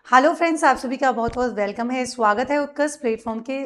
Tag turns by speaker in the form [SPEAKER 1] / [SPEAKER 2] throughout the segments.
[SPEAKER 1] Hello friends, आप सभी का बहुत बहुत वेलकम है। स्वागत है उत्कर्ष प्लेटफॉर्म के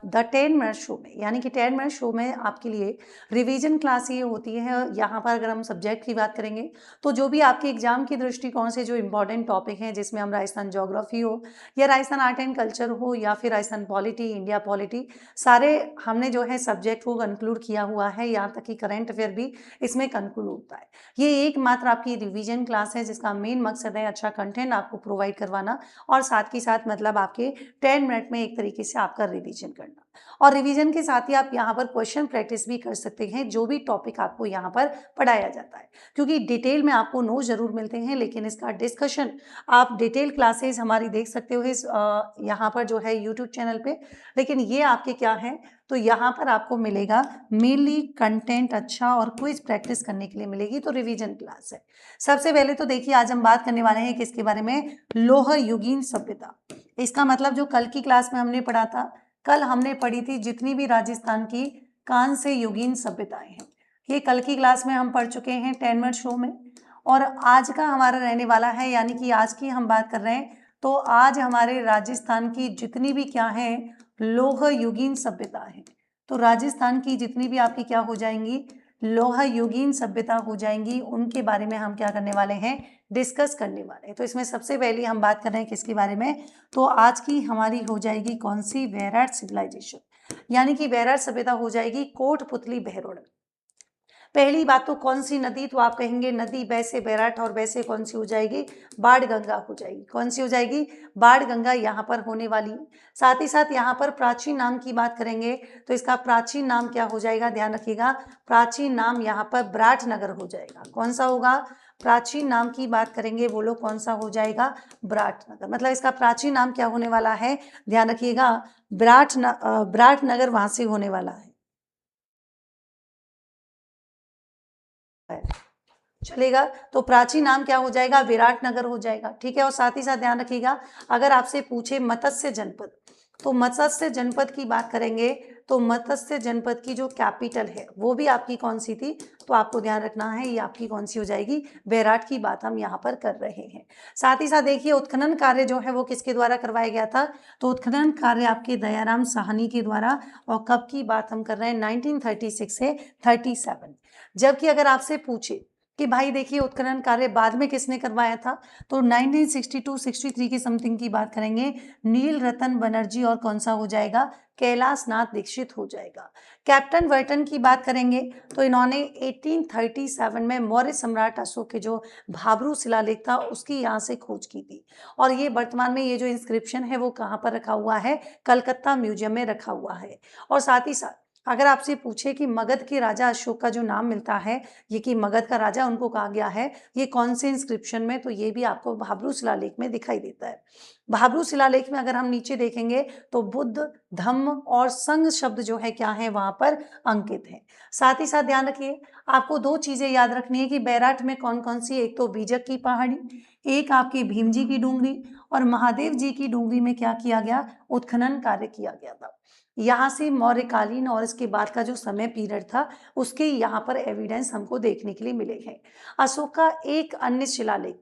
[SPEAKER 1] द 10 मिनट शो में। यानी कि 10 मिनट शो में आपके लिए रिवीजन क्लास ये होती है। यहाँ पर अगर हम सब्जेक्ट की बात करेंगे तो जो भी आपके एग्जाम की दृष्टिकोण से जो इंपॉर्टेंट टॉपिक हैं, जिसमें हम राजस्थान ज्योग्राफी हो या राजस्थान आर्ट एंड कल्चर हो या फिर राजस्थान पॉलिटी, इंडिया पॉलिटी, सारे हमने जो है सब्जेक्ट को कंक्लूड किया हुआ है। यहाँ तक कि करंट अफेयर भी इसमें कंक्लूड होता है। ये एकमात्र आपकी रिवीजन क्लास है जिसका मेन मकसद है अच्छा कंटेंट आपको प्रोवाइड करवाना और साथ ही साथ मतलब आपके 10 मिनट में एक तरीके से आपका रिवीजन करना। और रिवीजन के साथ ही आप यहाँ पर क्वेश्चन प्रैक्टिस भी कर सकते हैं जो भी टॉपिक आपको यहाँ पर पढ़ाया जाता है, क्योंकि डिटेल में आपको नोट जरूर मिलते हैं लेकिन इसका डिस्कशन आप डिटेल क्लासेस हमारी देख सकते हो इस यहाँ पर जो है यूट्यूब चैनल पे। लेकिन ये आपके क्या है, तो यहाँ पर आपको मिलेगा मेनली कंटेंट अच्छा और क्विज प्रैक्टिस करने के लिए मिलेगी। तो रिवीजन क्लास है। सबसे पहले तो देखिए, आज हम बात करने वाले हैं किसके बारे में, लौह युगीन सभ्यता। इसका मतलब जो कल की क्लास में हमने पढ़ा था, कल हमने पढ़ी थी जितनी भी राजस्थान की कांस्य युगीन सभ्यताएं हैं, ये कल की क्लास में हम पढ़ चुके हैं 10 मिनट शो में। और आज का हमारा रहने वाला है, यानी कि आज की हम बात कर रहे हैं, तो आज हमारे राजस्थान की जितनी भी क्या है लौह युगीन सभ्यता है, तो राजस्थान की जितनी भी आपकी क्या हो जाएंगी, लौह युगीन सभ्यता हो जाएंगी, उनके बारे में हम क्या करने वाले हैं, डिस्कस करने वाले हैं। तो इसमें सबसे पहले हम बात कर रहे हैं किसके बारे में, तो आज की हमारी हो जाएगी कौन सी, वैराट सिविलाइजेशन, यानी कि वैराट सभ्यता हो जाएगी कोटपुतली बहरोड। पहली बात तो कौन सी नदी, तो आप कहेंगे नदी वैसे बैराट, और वैसे कौन सी हो जाएगी, बाढ़ गंगा हो जाएगी। कौन सी हो जाएगी, बाढ़ गंगा यहाँ पर होने वाली है। साथ ही साथ यहाँ पर प्राचीन नाम की बात करेंगे तो इसका प्राचीन नाम क्या हो जाएगा, ध्यान रखिएगा, प्राचीन नाम यहाँ पर विराटनगर हो जाएगा। कौन सा होगा, प्राचीन नाम की बात करेंगे, बोलो कौन सा हो जाएगा, विराटनगर। मतलब इसका प्राचीन नाम क्या होने वाला है, ध्यान रखिएगा, विराटनगर वहां से होने वाला है। चलेगा, तो प्राचीन नाम क्या हो जाएगा, विराटनगर हो जाएगा। ठीक है, और साथ ही साथ ध्यान रखिएगा, अगर आपसे पूछे मत्स्य जनपद, तो मत्स्य जनपद की बात करेंगे तो मत्स्य जनपद की जो कैपिटल है वो भी आपकी कौन सी थी, तो आपको ध्यान रखना है ये आपकी कौन सी हो जाएगी, बैराट की बात हम यहाँ पर कर रहे हैं। साथ ही साथ देखिए, उत्खनन कार्य जो है वो किसके द्वारा करवाया गया था, तो उत्खनन कार्य आपके दयाराम साहनी के द्वारा। और कब की बात हम कर रहे हैं, 1936 से 37। जबकि अगर आपसे पूछे कि भाई देखिए उत्खनन कार्य बाद में किसने करवाया था, तो 1962-63 की समथिंग की बात करेंगे, नील रतन बनर्जी, और कौन सा हो जाएगा, कैलाश नाथ दीक्षित हो जाएगा। कैप्टन वर्टन की बात करेंगे तो इन्होंने 1837 में मौर्य सम्राट अशोक के जो भाबरू शिलालेख था उसकी यहाँ से खोज की थी। और ये वर्तमान में ये जो इंस्क्रिप्शन है वो कहाँ पर रखा हुआ है, कलकत्ता म्यूजियम में रखा हुआ है। और साथ ही साथ अगर आपसे पूछे कि मगध के राजा अशोक का जो नाम मिलता है, ये कि मगध का राजा उनको कहा गया है, ये कौन से इंस्क्रिप्शन में, तो ये भी आपको भाबरू शिलालेख में दिखाई देता है। भाबरू शिलालेख में अगर हम नीचे देखेंगे तो बुद्ध, धम्म और संघ शब्द जो है क्या है वहां पर अंकित है। साथ ही साथ ध्यान रखिए, आपको दो चीजें याद रखनी है कि बैराट में कौन कौन सी, एक तो बीजक की पहाड़ी, एक आपकी भीम जी की डूंगरी, और महादेव जी की डूंगरी में क्या किया गया, उत्खनन कार्य किया गया था। यहाँ से मौर्यकालीन और इसके बाद का जो समय पीरियड था उसके यहाँ पर एविडेंस हमको देखने के लिए मिले हैं। अशोक का एक अन्य शिलालेख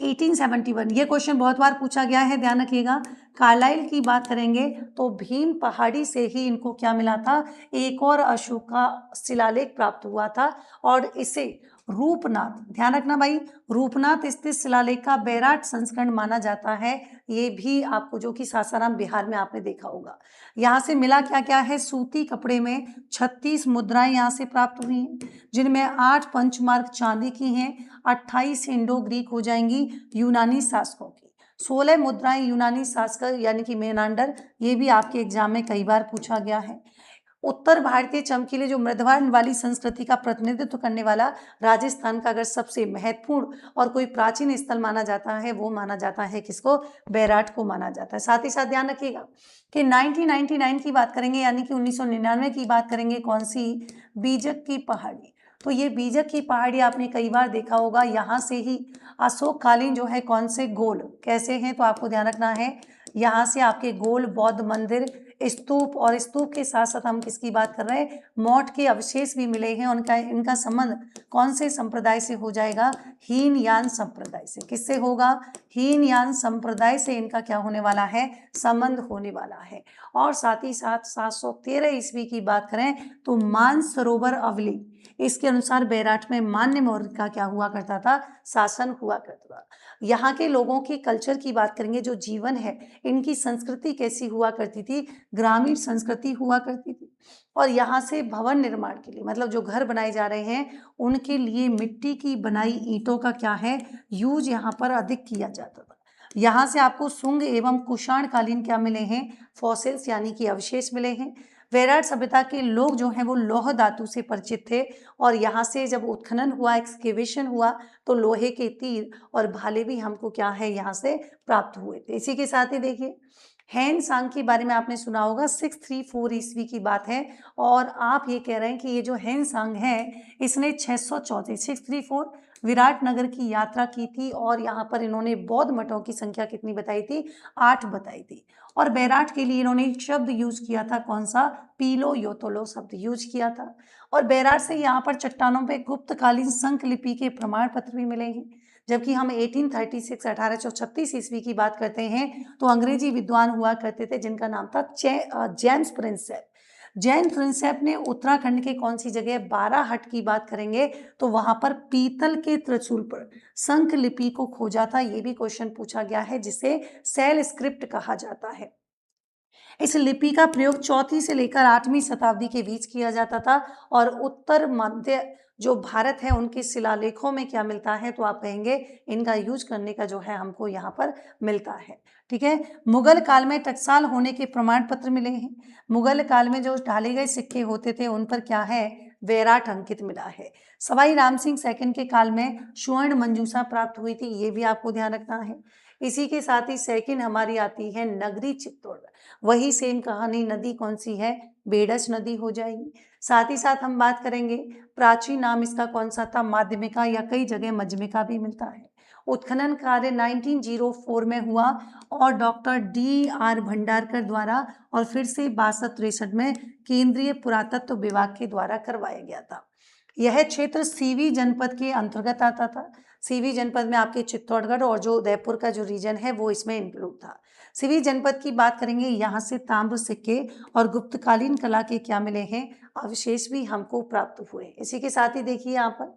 [SPEAKER 1] 1871, ये क्वेश्चन बहुत बार पूछा गया है, ध्यान रखिएगा। कार्लाइल की बात करेंगे तो भीम पहाड़ी से ही इनको क्या मिला था, एक और अशोक का शिलालेख प्राप्त हुआ था, और इसे रूपनाथ, ध्यान रखना भाई, रूपनाथ स्थित शिलालेख का बैराट संस्करण माना जाता है। ये भी आपको जो कि सासाराम बिहार में आपने देखा होगा। यहाँ से मिला क्या क्या है, सूती कपड़े में 36 मुद्राएं यहाँ से प्राप्त हुई हैं, जिनमें 8 पंचमार्क चांदी की हैं, 28 इंडो ग्रीक हो जाएंगी यूनानी शासकों की, 16 मुद्राएं यूनानी शासक यानी कि मेनांडर, ये भी आपके एग्जाम में कई बार पूछा गया है। उत्तर भारतीय चमकीले जो मृदवान वाली संस्कृति का प्रतिनिधित्व करने वाला राजस्थान का अगर सबसे महत्वपूर्ण और कोई प्राचीन स्थल माना जाता है वो माना जाता है किसको, बैराट को माना जाता है। साथ ही साथ ध्यान रखिएगा कि 1999 की बात करेंगे, यानी कि 1999 की बात करेंगे, कौन सी, बीजक की पहाड़ी। तो ये बीजक की पहाड़ी आपने कई बार देखा होगा, यहाँ से ही अशोक कालीन जो है कौन से गोल कैसे हैं, तो आपको ध्यान रखना है, यहाँ से आपके गोल बौद्ध मंदिर स्तूप, और स्तूप के साथ साथ हम किसकी बात कर रहे हैं, मौट के अवशेष भी मिले हैं। उनका इनका संबंध कौन से संप्रदाय से हो जाएगा, हीनयान संप्रदाय से। किससे होगा, हीनयान संप्रदाय से इनका क्या होने वाला है, संबंध होने वाला है। और साथ ही साथ 713 ईस्वी की बात करें तो मानसरोवर अवलेख, इसके अनुसार बैराट में मान्य मौर्य का क्या हुआ करता था, शासन हुआ करता था। यहाँ के लोगों की कल्चर की बात करेंगे, जो जीवन है, इनकी संस्कृति कैसी हुआ करती थी, ग्रामीण संस्कृति हुआ करती थी। और यहाँ से भवन निर्माण के लिए, मतलब जो घर बनाए जा रहे हैं उनके लिए मिट्टी की बनाई ईंटों का क्या है, यूज यहाँ पर अधिक किया जाता था। यहाँ से आपको शुंग एवं कुषाण कालीन क्या मिले हैं, फॉसिल्स यानी कि अवशेष मिले हैं। वैराट सभ्यता के लोग जो हैं वो लौह धातु से परिचित थे, और यहाँ से जब उत्खनन हुआ, एक्सकेवेशन हुआ, तो लोहे के तीर और भाले भी हमको क्या है यहाँ से प्राप्त हुए थे। इसी के साथ ही देखिए हैन सांग के बारे में आपने सुना होगा, 634 ईस्वी की बात है, और आप ये कह रहे हैं कि ये जो हैन सांग है इसने 634 विराटनगर की यात्रा की थी, और यहाँ पर इन्होंने बौद्ध मठों की संख्या कितनी बताई थी, 8 बताई थी। और बैराट के लिए इन्होंने एक शब्द यूज किया था, कौन सा, पीलो योतोलो शब्द यूज किया था। और बैराट से यहाँ पर चट्टानों पे गुप्तकालीन संख लिपि के प्रमाण पत्र भी मिले हैं। जबकि हम 1836 ईस्वी की बात करते हैं तो अंग्रेजी विद्वान हुआ करते थे जिनका नाम था जेम्स प्रिंसेप। जैन प्रिंसेप ने उत्तराखंड के कौन सी जगह, बाराहट की बात करेंगे तो वहां पर पीतल के त्रिशूल पर संख लिपि को खोजा था। ये भी क्वेश्चन पूछा गया है, जिसे सेल स्क्रिप्ट कहा जाता है। इस लिपि का प्रयोग 4वीं से लेकर 8वीं शताब्दी के बीच किया जाता था, और उत्तर मध्य जो भारत है उनके शिलालेखों में क्या मिलता है, तो आप कहेंगे इनका यूज करने का जो है हमको यहाँ पर मिलता है। ठीक है, मुगल काल में टकसाल होने के प्रमाण पत्र मिले हैं। मुगल काल में जो ढाले गए सिक्के होते थे उन पर क्या है, वैराट अंकित मिला है। सवाई राम सिंह सेकंड के काल में स्वर्ण मंजूषा प्राप्त हुई थी, ये भी आपको ध्यान रखना है। इसी के साथ ही सेकंड हमारी आती है नगरी चित्तौड़। वही सेम कहानी, नदी कौन सी है, बेडस नदी हो जाएगी। साथ ही साथ हम बात करेंगे प्राचीन नाम इसका कौन सा था, माध्यमिका, या कई जगह मध्यमिका भी मिलता है। उत्खनन कार्य 1904 में हुआ, और डॉक्टर D.R. भंडारकर द्वारा, और फिर से 62-63 में केंद्रीय पुरातत्व विभाग के द्वारा करवाया गया था। यह क्षेत्र सीवी जनपद के अंतर्गत आता था। सीवी जनपद में आपके चित्तौड़गढ़ और जो उदयपुर का जो रीजन है वो इसमें इंक्लूड था। सीवी जनपद की बात करेंगे, यहाँ से ताम्र सिक्के और गुप्तकालीन कला के क्या मिले हैं, अवशेष भी हमको प्राप्त हुए। इसी के साथ ही देखिए यहाँ पर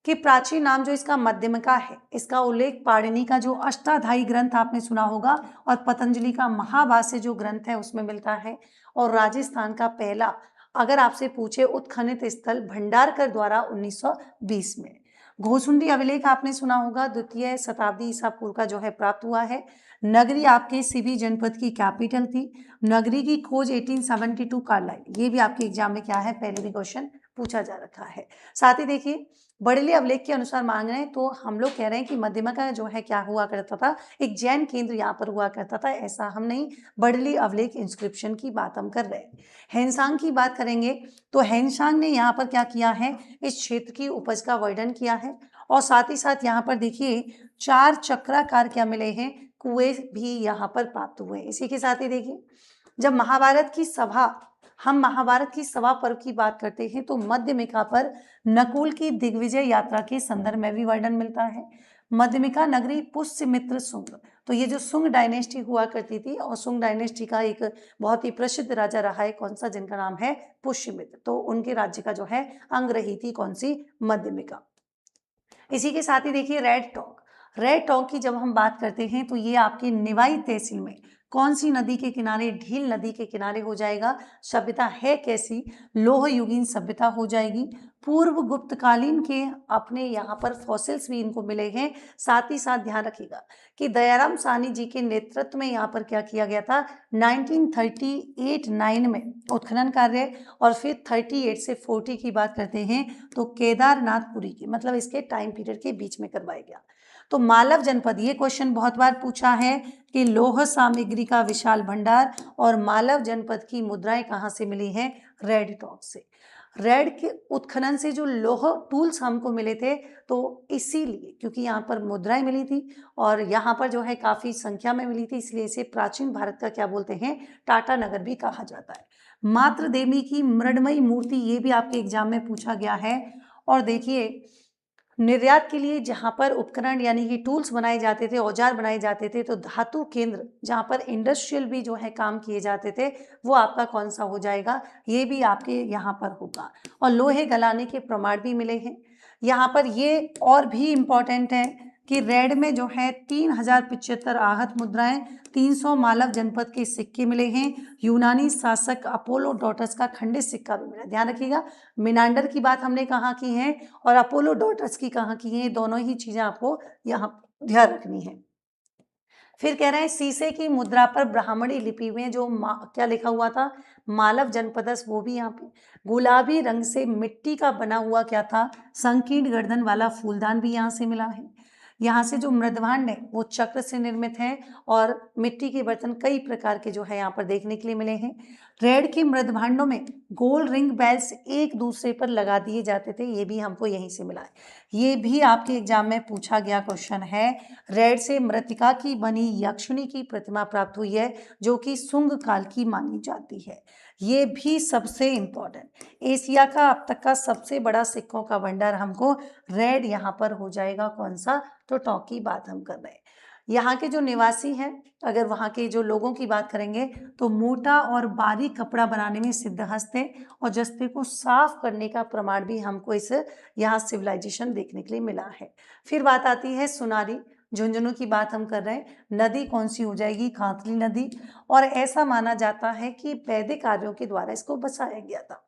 [SPEAKER 1] कि प्राचीन नाम जो इसका मध्यमिका है, इसका उल्लेख पाणिनि का जो अष्टाध्यायी ग्रंथ आपने सुना होगा, और पतंजलि का महाभाष्य जो ग्रंथ है उसमें मिलता है। और राजस्थान का पहला, अगर आपसे पूछे, उत्खनित स्थल भंडारकर द्वारा 1920 में। घोसुंडी अभिलेख आपने सुना होगा, 2वीं शताब्दी ईसा पूर्व का जो है प्राप्त हुआ है। नगरी आपके सीवी जनपद की कैपिटल थी। नगरी की खोज 1872 कार्लाइल, ये भी आपके एग्जाम में क्या है, पहले भी क्वेश्चन पूछा जा रखा है। साथ ही देखिए बड़ेली अभिलेख के अनुसार मांग रहे हैं, तो हम लोग कह रहे हैं कि मध्यमिका जो है क्या हुआ करता था, एक जैन केंद्र यहाँ पर हुआ करता था, ऐसा हम नहीं, बड़ेली अभिलेख इंस्क्रिप्शन की बात हम कर रहे हैं। हैनसांग की बात करेंगे तो हैनसांग ने यहाँ पर क्या किया है, इस क्षेत्र की उपज का वर्णन किया है। और साथ ही साथ यहाँ पर देखिए 4 चक्राकार क्या मिले हैं, कुएं भी यहाँ पर प्राप्त हुए। इसी के साथ ही देखिए जब हम महाभारत की सभा पर्व की बात करते हैं तो मध्यमिका पर नकुल की दिग्विजय यात्रा के संदर्भ में भी वर्णन मिलता है। मध्यमिका नगरी पुष्यमित्र शुंग, तो ये जो शुंग डायनेस्टी हुआ करती थी, और शुंग डायनेस्टी का एक बहुत ही प्रसिद्ध राजा रहा है, कौन सा, जिनका नाम है पुष्यमित्र, तो उनके राज्य का जो है अंग रही थी कौन सी, मध्यमिका। इसी के साथ ही देखिए रेड टॉक की जब हम बात करते हैं तो ये आपके निवाई तहसील में कौन सी नदी के किनारे, ढील नदी के किनारे हो जाएगा। सभ्यता है कैसी, लोह युगीन सभ्यता हो जाएगी। पूर्व गुप्तकालीन के अपने यहाँ पर फॉसिल्स भी इनको मिले हैं। साथ ही साथ ध्यान रखिएगा कि दयाराम साहनी जी के नेतृत्व में यहाँ पर क्या किया गया था, 1938-9 में उत्खनन कार्य, और फिर 38 से 40 की बात करते हैं तो केदारनाथपुरी की, मतलब इसके टाइम पीरियड के बीच में करवाया गया। तो मालव जनपद, ये क्वेश्चन बहुत बार पूछा है कि लौह सामग्री का विशाल भंडार, और मालव जनपद की मुद्राएं कहाँ से मिली हैं, रेड टॉक से। रेड के उत्खनन से जो लौह टूल्स हमको मिले थे, तो इसीलिए क्योंकि यहाँ पर मुद्राएं मिली थी और यहाँ पर जो है काफ़ी संख्या में मिली थी, इसलिए इसे प्राचीन भारत का क्या बोलते हैं, टाटा नगर भी कहा जाता है। मातृ देवी की मृण्मयी मूर्ति, ये भी आपके एग्जाम में पूछा गया है। और देखिए, निर्यात के लिए जहाँ पर उपकरण यानी कि टूल्स बनाए जाते थे, औजार बनाए जाते थे, तो धातु केंद्र जहाँ पर इंडस्ट्रियल भी जो है काम किए जाते थे, वो आपका कौन सा हो जाएगा, ये भी आपके यहाँ पर होगा। और लोहे गलाने के प्रमाण भी मिले हैं यहाँ पर। ये और भी इम्पॉर्टेंट है कि रेड में जो है 3075 आहत मुद्राएं, 300 मालव जनपद के सिक्के मिले हैं, यूनानी शासक अपोलोडोटस का खंडित सिक्का भी मिला। ध्यान रखिएगा, मिनांडर की बात हमने कहाँ की है और अपोलोडोटस की कहाँ की है, दोनों ही चीजें आपको यहाँ ध्यान रखनी है। फिर कह रहे हैं शीशे की मुद्रा पर ब्राह्मणी लिपि में जो क्या लिखा हुआ था, मालव जनपदस, वो भी यहाँ पे। गुलाबी रंग से मिट्टी का बना हुआ क्या था, संकीर्ण गर्दन वाला फूलदान भी यहाँ से मिला है। यहाँ से जो मृदभांड है वो चक्र से निर्मित है और मिट्टी के बर्तन कई प्रकार के जो है यहाँ पर देखने के लिए मिले हैं। रेड के मृदभांडों में गोल रिंग बेल्स एक दूसरे पर लगा दिए जाते थे, ये भी हमको यहीं से मिला है। ये भी आपके एग्जाम में पूछा गया क्वेश्चन है। रेड से मृतिका की बनी यक्षिणी की प्रतिमा प्राप्त हुई है, जो कि शुंग काल की मानी जाती है। ये भी सबसे इंपॉर्टेंट, एशिया का अब तक का सबसे बड़ा सिक्कों का भंडार हमको रेड यहाँ पर हो जाएगा। कौन सा, तो टॉक की बात हम कर रहे हैं। यहाँ के जो निवासी हैं, अगर वहाँ के जो लोगों की बात करेंगे तो मोटा और बारीक कपड़ा बनाने में सिद्धहस्त थे और जस्ते को साफ करने का प्रमाण भी हमको इस यहाँ सिविलाइजेशन देखने के लिए मिला है। फिर बात आती है सुनारी, झुंझुनू की बात हम कर रहे हैं। नदी कौन सी हो जाएगी, कांतली नदी। और ऐसा माना जाता है कि वैदिक आर्यों के द्वारा इसको बसाया गया था।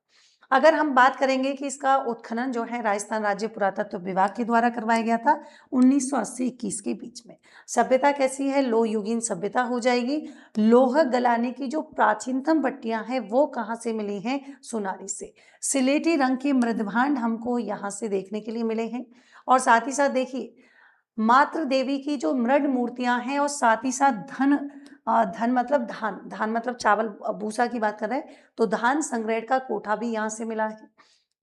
[SPEAKER 1] अगर हम बात करेंगे कि इसका उत्खनन जो है राजस्थान राज्य पुरातत्व विभाग के द्वारा करवाया गया था 1980-21 के बीच में। सभ्यता कैसी है, लोह युगीन सभ्यता हो जाएगी। लोह गलाने की जो प्राचीनतम भट्टियां हैं वो कहाँ से मिली हैं, सुनारी से। सिलेटी रंग के मृदभांड हमको यहाँ से देखने के लिए मिले हैं। और साथ ही साथ देखिए, मातृ देवी की जो मृड मूर्तियां हैं और साथ ही साथ धन मतलब धान, धान मतलब चावल भूसा की बात कर रहे हैं, तो धान संग्रह का कोठा भी यहाँ से मिला है।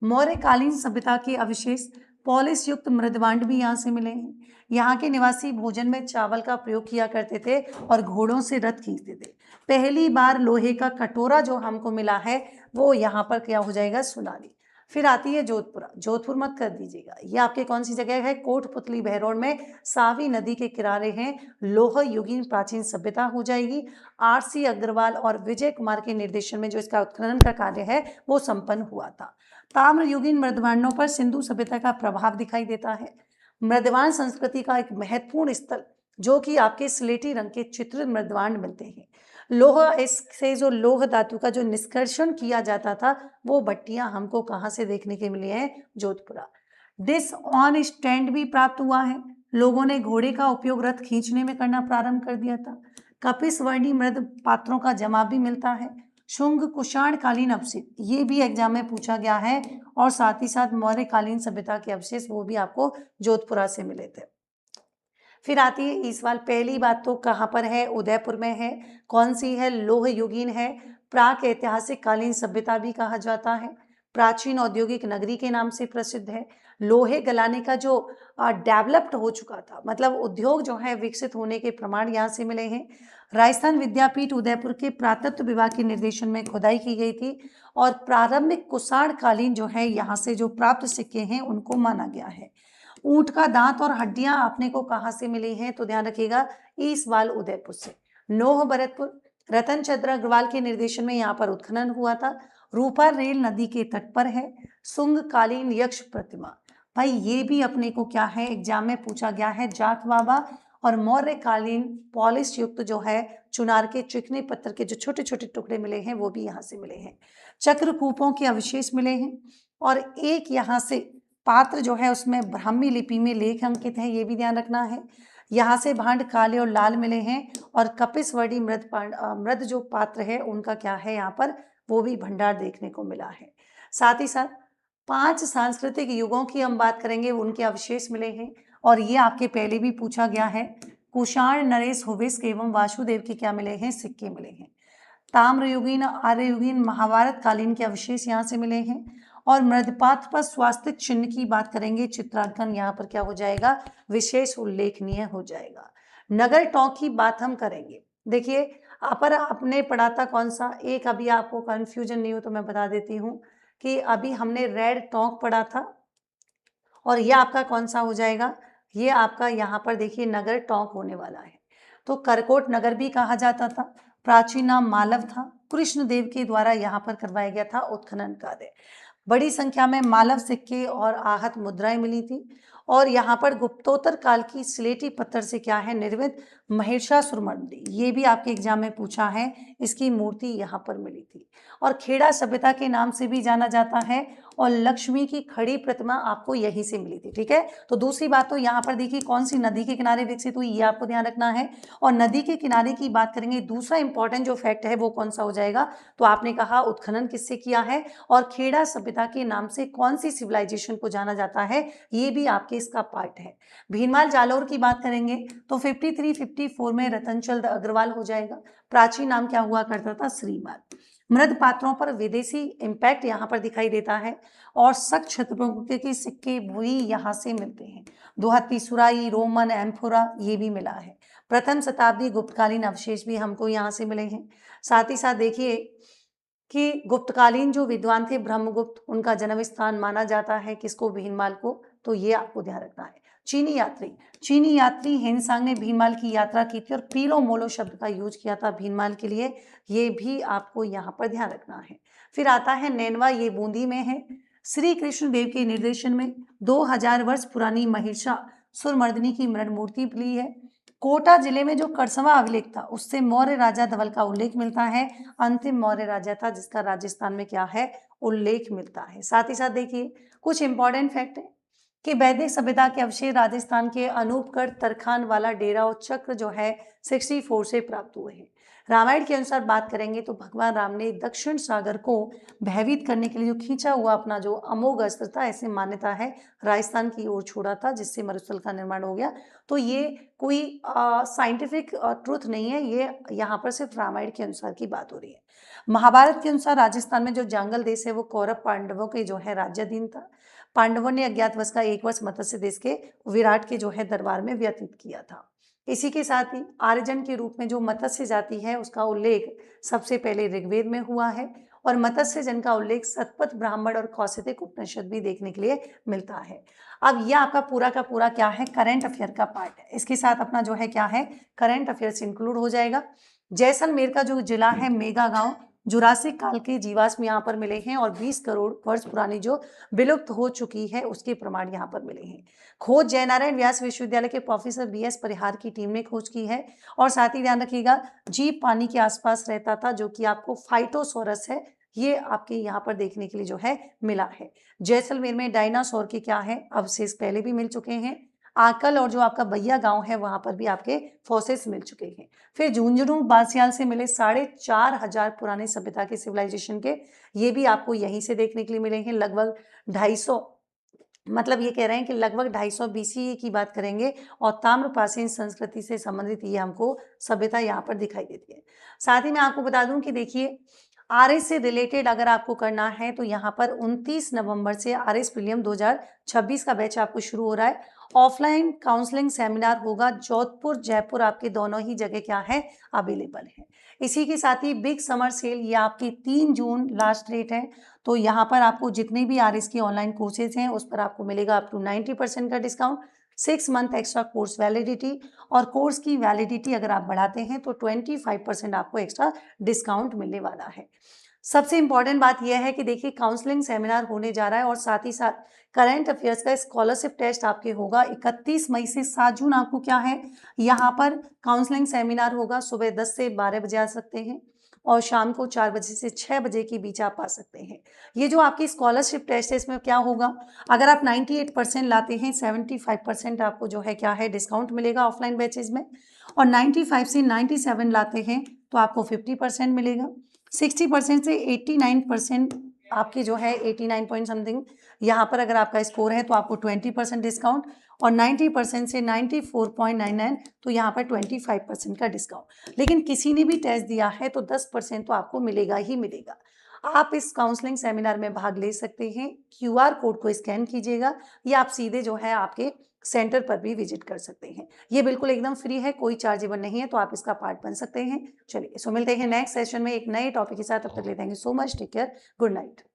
[SPEAKER 1] मौर्यकालीन सभ्यता के अवशेष, पॉलिश युक्त मृदभांड भी यहाँ से मिले हैं। यहाँ के निवासी भोजन में चावल का प्रयोग किया करते थे और घोड़ों से रथ खींचते थे। पहली बार लोहे का कटोरा जो हमको मिला है वो यहाँ पर क्या हो जाएगा, सुनारी। फिर आती है जोधपुरा, जोधपुर मत कर दीजिएगा, ये आपके कौन सी जगह है, कोटपुतली बहरोड में, सावी नदी के किनारे हैं। लोह युगीन प्राचीन सभ्यता हो जाएगी। आरसी अग्रवाल और विजय कुमार के निर्देशन में जो इसका उत्खनन का कार्य है वो संपन्न हुआ था। ताम्र युगीन मृदभांडों पर सिंधु सभ्यता का प्रभाव दिखाई देता है। मृदभांड संस्कृति का एक महत्वपूर्ण स्थल जो कि आपके स्लेटी रंग के चित्रित मृदभांड मिलते हैं। लोह, इससे जो लोह धातु का जो निष्कर्षण किया जाता था वो भट्टियां हमको कहाँ से देखने के मिली है, जोधपुरा। डिस ऑन स्टैंड भी प्राप्त हुआ है। लोगों ने घोड़े का उपयोग रथ खींचने में करना प्रारंभ कर दिया था। कपिस वर्णी मृद पात्रों का जमा भी मिलता है। शुंग कुषाण कालीन अवशेष, ये भी एग्जाम में पूछा गया है। और साथ ही साथ मौर्य कालीन सभ्यता के अवशेष वो भी आपको जोधपुरा से मिले थे। फिर आती है ईसवाल। पहली बात तो कहाँ पर है, उदयपुर में है। कौन सी है, लोह युगीन है। प्राक ऐतिहासिक कालीन सभ्यता भी कहा जाता है। प्राचीन औद्योगिक नगरी के नाम से प्रसिद्ध है। लोहे गलाने का जो डेवलप्ड हो चुका था, मतलब उद्योग जो है विकसित होने के प्रमाण यहाँ से मिले हैं। राजस्थान विद्यापीठ उदयपुर के पुरातत्व विभाग के निर्देशन में खुदाई की गई थी और प्रारंभिक कुषाण कालीन जो है यहाँ से जो प्राप्त सिक्के हैं उनको माना गया है। ऊंट का दांत और हड्डियां आपने को कहां से मिली हैं, तो ध्यान रखिएगा ईसवाल उदयपुर से। नोह भरतपुर, रतन चंद्र अग्रवाल के निर्देशन में यहाँ पर उत्खनन हुआ था। रूपा रेल नदी के तट पर है। सुंग कालीन यक्ष प्रतिमा, भाई ये भी अपने को क्या है, एग्जाम में पूछा गया है। जात बाबा और मौर्य कालीन पॉलिश युक्त जो है चुनार के चिकने पत्थर के जो छोटे छोटे टुकड़े मिले हैं वो भी यहाँ से मिले हैं। चक्रकूपों के अवशेष मिले हैं और एक यहाँ से पात्र जो है उसमें ब्राह्मी लिपि में लेख अंकित है, ये भी ध्यान रखना है। यहाँ से भांड काले और लाल मिले हैं और कपिसवर्णी मृद जो पात्र है उनका क्या है यहाँ पर, वो भी भंडार देखने को मिला है। साथ ही साथ 5 सांस्कृतिक युगों की हम बात करेंगे, उनके अवशेष मिले हैं और ये आपके पहले भी पूछा गया है। कुषाण, नरेश, हुविस्क एवं वासुदेव के क्या मिले हैं, सिक्के मिले हैं। ताम्रयुगीन, आर्ययुगीन, महाभारत कालीन के अवशेष यहाँ से मिले हैं और मृदपात्र पर स्वास्तिक चिन्ह की बात करेंगे, चित्रांकन यहाँ पर क्या हो जाएगा, विशेष उल्लेखनीय हो जाएगा। नगर टोंक की बात हम करेंगे। देखिए पर आपने पढ़ा था कौन सा, एक अभी आपको कंफ्यूजन नहीं हो तो मैं बता देती हूँ कि अभी हमने रेड टोंक पढ़ा था और ये आपका कौन सा हो जाएगा, ये आपका यहाँ पर देखिए नगर टोंक होने वाला है। तो करकोट नगर भी कहा जाता था, प्राचीन नाम मालव था, कृष्ण देव के द्वारा यहाँ पर करवाया गया था उत्खनन कार्य। बड़ी संख्या में मालव सिक्के और आहत मुद्राएं मिली थी और यहाँ पर गुप्तोत्तर काल की स्लेटी पत्थर से क्या है निर्मित महिषासुर मर्दिनी, ये भी आपके एग्जाम में पूछा है, इसकी मूर्ति यहाँ पर मिली थी। और खेड़ा सभ्यता के नाम से भी जाना जाता है और लक्ष्मी की खड़ी प्रतिमा आपको यहीं से मिली थी। ठीक है, तो दूसरी बात तो यहाँ पर देखिए कौन सी नदी के किनारे विकसित हुई, ये आपको ध्यान रखना है। और नदी के किनारे की बात करेंगे, दूसरा इंपॉर्टेंट जो फैक्ट है वो कौन सा हो जाएगा, तो आपने कहा उत्खनन किससे किया है और खेड़ा सभ्यता के नाम से कौन सी सिविलाइजेशन को जाना जाता है, ये भी आपके इसका पार्ट है। भीनमाल जालौर की बात करेंगे तो 53-54 में रतनचंद अग्रवाल हो जाएगा। प्राचीन नाम क्या हुआ करता था, श्रीमाल। मृद पात्रों पर विदेशी इंपैक्ट यहाँ पर दिखाई देता है और शक क्षत्रपों के सिक्के भी यहाँ से मिलते हैं। दोहत्ती सुराई, रोमन एम्फोरा ये भी मिला है। प्रथम शताब्दी गुप्तकालीन अवशेष भी हमको यहाँ से मिले हैं। साथ ही साथ देखिए कि गुप्तकालीन जो विद्वान थे ब्रह्मगुप्त, उनका जन्म स्थान माना जाता है किसको, भीनमाल को, तो ये आपको ध्यान रखना है। चीनी यात्री हेनसांग ने भीनमाल की यात्रा की थी और पीलो मोलो शब्द का यूज किया था भीनमाल के लिए, ये भी आपको यहाँ पर ध्यान रखना है। फिर आता है नैनवा, ये बूंदी में है। श्री कृष्ण देव के निर्देशन में 2000 वर्ष पुरानी महिषासुरमर्दिनी की मृण मूर्ति मिली है। कोटा जिले में जो करसवा अभिलेख था उससे मौर्य राजा धवल का उल्लेख मिलता है, अंतिम मौर्य राजा था जिसका राजस्थान में क्या है, उल्लेख मिलता है। साथ ही साथ देखिए कुछ इंपॉर्टेंट फैक्ट है कि वैदिक सभ्यता के अवशेष राजस्थान के अनूपगढ़, तरखान वाला डेरा और चक्र जो है 64 से प्राप्त हुए हैं। रामायण के अनुसार बात करेंगे तो भगवान राम ने दक्षिण सागर को भयभीत करने के लिए जो खींचा हुआ अपना जो अमोघ अस्त्र था, ऐसे मान्यता है, राजस्थान की ओर छोड़ा था जिससे मरुस्थल का निर्माण हो गया। तो ये कोई साइंटिफिक ट्रुथ नहीं है, ये यहाँ पर सिर्फ रामायण के अनुसार की बात हो रही है। महाभारत के अनुसार राजस्थान में जो जंगल देश है वो कौरव पांडवों के जो है राज्याधीन था। पांडवों ने अज्ञातवास का 1 वर्ष मत्स्य देश के विराट के जो है दरबार में व्यतीत किया था। इसी के साथ ही आर्यजन के रूप में जो मत्स्य जाति है उसका उल्लेख सबसे पहले ऋग्वेद में हुआ है और मत्स्य जन का उल्लेख सतपथ ब्राह्मण और कौशिक उपनिषद भी देखने के लिए मिलता है। अब यह आपका पूरा का पूरा क्या है, करंट अफेयर का पार्ट है, इसके साथ अपना जो है क्या है, करंट अफेयर्स इंक्लूड हो जाएगा। जैसलमेर का जो जिला है मेगा गांव, जुरासिक काल के जीवाश्म यहाँ पर मिले हैं और 20 करोड़ वर्ष पुरानी जो विलुप्त हो चुकी है उसके प्रमाण यहाँ पर मिले हैं। खोज जयनारायण व्यास विश्वविद्यालय के प्रोफेसर BS परिहार की टीम ने खोज की है। और साथ ही ध्यान रखिएगा, जीव पानी के आसपास रहता था जो कि आपको फाइटोसोरस है, ये आपके यहाँ पर देखने के लिए जो है मिला है। जैसलमेर में डायनासोर के क्या है, अवशेष पहले भी मिल चुके हैं। आकल और जो आपका बैया गांव है वहां पर भी आपके फॉसिल्स मिल चुके हैं। फिर झुंझुनू बासियाल से मिले 4500 पुराने सभ्यता के सिविलाइजेशन के, ये भी आपको यहीं से देखने के लिए मिले हैं। लगभग 250, मतलब ये कह रहे हैं कि लगभग 250 BCE की बात करेंगे और ताम्रपाषाण संस्कृति से संबंधित ये हमको सभ्यता यहाँ पर दिखाई देती है। साथ ही मैं आपको बता दूं कि देखिए RS से रिलेटेड अगर आपको करना है तो यहाँ पर 29 नवंबर से RS प्रीलियम 2026 का बैच आपको शुरू हो रहा है। ऑफलाइन काउंसलिंग सेमिनार होगा, जोधपुर जयपुर आपके दोनों ही जगह क्या है, अवेलेबल है। इसी के साथ ही बिग समर सेल, ये आपकी 3 जून लास्ट डेट है, तो यहाँ पर आपको जितने भी RS के ऑनलाइन कोर्सेज हैं उस पर आपको मिलेगा अप टू 90% का discount, 6 month extra course validity, और कोर्स की वैलिडिटी अगर आप बढ़ाते हैं तो 25% आपको एक्स्ट्रा डिस्काउंट मिलने वाला है। सबसे इंपॉर्टेंट बात यह है कि देखिए काउंसलिंग सेमिनार होने जा रहा है और साथ ही साथ करंट अफेयर्स का स्कॉलरशिप टेस्ट आपके होगा 31 मई से 7 जून। आपको क्या है, यहाँ पर काउंसलिंग सेमिनार होगा, सुबह 10 से 12 बजे आ सकते हैं और शाम को 4 बजे से 6 बजे के बीच आप आ सकते हैं। ये जो आपकी स्कॉलरशिप टेस्ट है इसमें क्या होगा, अगर आप 98% लाते हैं 75% आपको जो है क्या है डिस्काउंट मिलेगा ऑफलाइन बैचेज में, और 95 से 97 लाते हैं तो आपको 50% मिलेगा। 60% से 89% आपकी जो है 89 पॉइंट समथिंग यहाँ पर अगर आपका स्कोर है तो आपको 20% डिस्काउंट, और 90% से 94.99 तो यहाँ पर 25% का डिस्काउंट। लेकिन किसी ने भी टेस्ट दिया है तो 10% तो आपको मिलेगा ही मिलेगा। आप इस काउंसलिंग सेमिनार में भाग ले सकते हैं। क्यूआर कोड को स्कैन कीजिएगा या आप सीधे जो है आपके सेंटर पर भी विजिट कर सकते हैं। ये बिल्कुल एकदम फ्री है, कोई चार्जेबल नहीं है, तो आप इसका पार्ट बन सकते हैं। चलिए, सो मिलते हैं नेक्स्ट सेशन में एक नए टॉपिक के साथ। तब तक के लिए thank you so much, take care, good night.